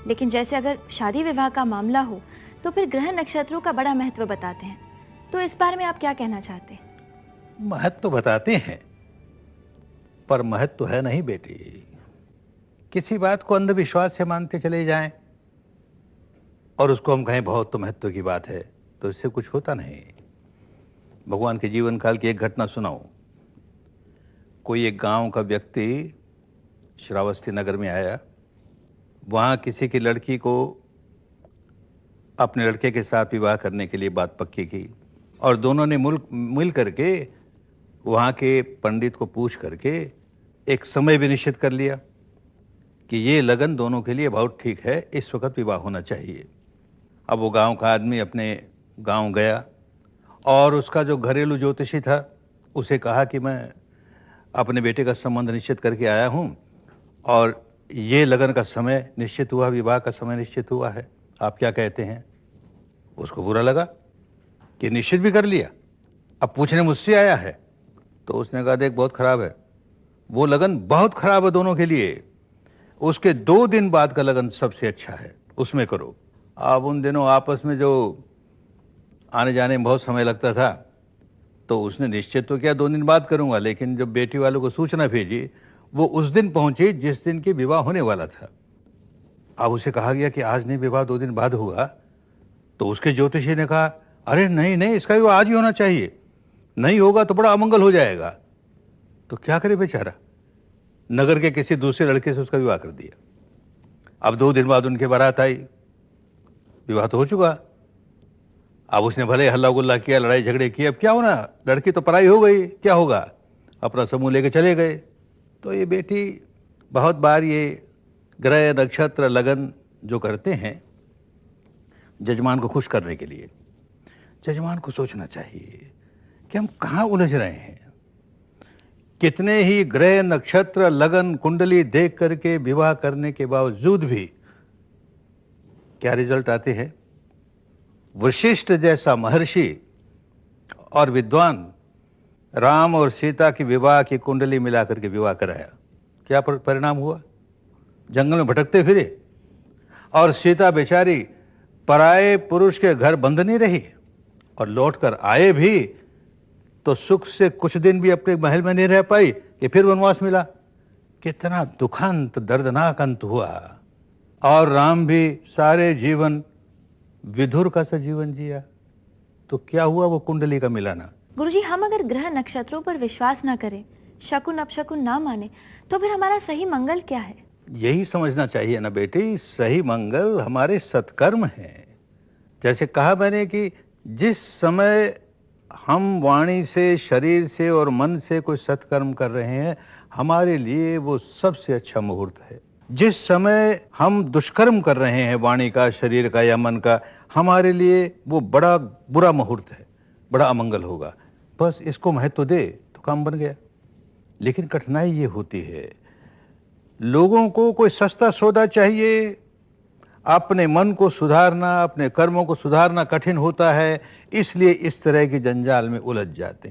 लेकिन जैसे अगर शादी विवाह का मामला हो तो फिर ग्रह नक्षत्रों का बड़ा महत्व बताते हैं। तो इस बारे में आप क्या कहना चाहते हैं? महत्व तो बताते हैं, पर महत्व तो है नहीं बेटी। किसी बात को अंधविश्वास से मानते चले जाएं और उसको हम कहें बहुत तो महत्व की बात है, तो इससे कुछ होता नहीं। भगवान के जीवन काल की एक घटना सुनाऊं। कोई एक गांव का व्यक्ति श्रावस्ती नगर में आया। वहां किसी की लड़की को अपने लड़के के साथ विवाह करने के लिए बात पक्की की और दोनों ने मिल करके वहां के पंडित को पूछ करके एक समय भी निश्चित कर लिया कि ये लगन दोनों के लिए बहुत ठीक है, इस वक्त विवाह होना चाहिए। अब वो गांव का आदमी अपने गांव गया और उसका जो घरेलू ज्योतिषी था उसे कहा कि मैं अपने बेटे का संबंध निश्चित करके आया हूं और ये लगन का समय निश्चित हुआ, विवाह का समय निश्चित हुआ है, आप क्या कहते हैं? उसको बुरा लगा कि निश्चित भी कर लिया, अब पूछने मुझसे आया है। तो उसने कहा देख बहुत खराब है, वो लगन बहुत खराब है दोनों के लिए। उसके 2 दिन बाद का लगन सबसे अच्छा है, उसमें करो। अब उन दिनों आपस में जो आने जाने में बहुत समय लगता था, तो उसने निश्चित तो किया 2 दिन बाद करूंगा, लेकिन जब बेटी वालों को सूचना भेजी वो उस दिन पहुंची जिस दिन की विवाह होने वाला था। अब उसे कहा गया कि आज नहीं, विवाह 2 दिन बाद होगा। तो उसके ज्योतिषी ने कहा अरे नहीं नहीं, इसका विवाह आज ही होना चाहिए, नहीं होगा तो बड़ा अमंगल हो जाएगा। तो क्या करे बेचारा, नगर के किसी दूसरे लड़के से उसका विवाह कर दिया। अब 2 दिन बाद उनके बारात आई, विवाह तो हो चुका। अब उसने भले हल्ला गुल्ला किया, लड़ाई झगड़े किए, अब क्या होना, लड़की तो पराई हो गई, क्या होगा, अपना समूह लेके चले गए। तो ये बेटी बहुत बार ये ग्रह नक्षत्र लगन जो करते हैं जजमान को खुश करने के लिए, जजमान को सोचना चाहिए कि हम कहाँ उलझ रहे हैं। कितने ही ग्रह नक्षत्र लगन कुंडली देख करके विवाह करने के बावजूद भी क्या रिजल्ट आते हैं? वशिष्ठ जैसा महर्षि और विद्वान राम और सीता की विवाह की कुंडली मिलाकर के विवाह कराया, क्या परिणाम हुआ? जंगल में भटकते फिरे और सीता बेचारी पराये पुरुष के घर बंद नहीं रही और लौटकर आए भी तो सुख से कुछ दिन भी अपने महल में नहीं रह पाई कि फिर वनवास मिला। कितना दुखंत दर्दनाक अंत हुआ। और राम भी सारे जीवन विधुर का सा जीवन जिया। तो क्या हुआ वो कुंडली का मिलाना। गुरुजी, हम अगर ग्रह नक्षत्रों पर विश्वास ना करें, शकुन अपशकुन ना माने, तो फिर हमारा सही मंगल क्या है? यही समझना चाहिए ना बेटी, सही मंगल हमारे सत्कर्म हैं। जैसे कहा मैंने कि जिस समय हम वाणी से, शरीर से और मन से कोई सत्कर्म कर रहे हैं, हमारे लिए वो सबसे अच्छा मुहूर्त है। जिस समय हम दुष्कर्म कर रहे हैं वाणी का, शरीर का या मन का, हमारे लिए वो बड़ा बुरा मुहूर्त है, बड़ा अमंगल होगा। बस इसको महत्व दे तो काम बन गया। लेकिन कठिनाई ये होती है, लोगों को कोई सस्ता सौदा चाहिए, अपने मन को सुधारना, अपने कर्मों को सुधारना कठिन होता है, इसलिए इस तरह के जंजाल में उलझ जाते हैं।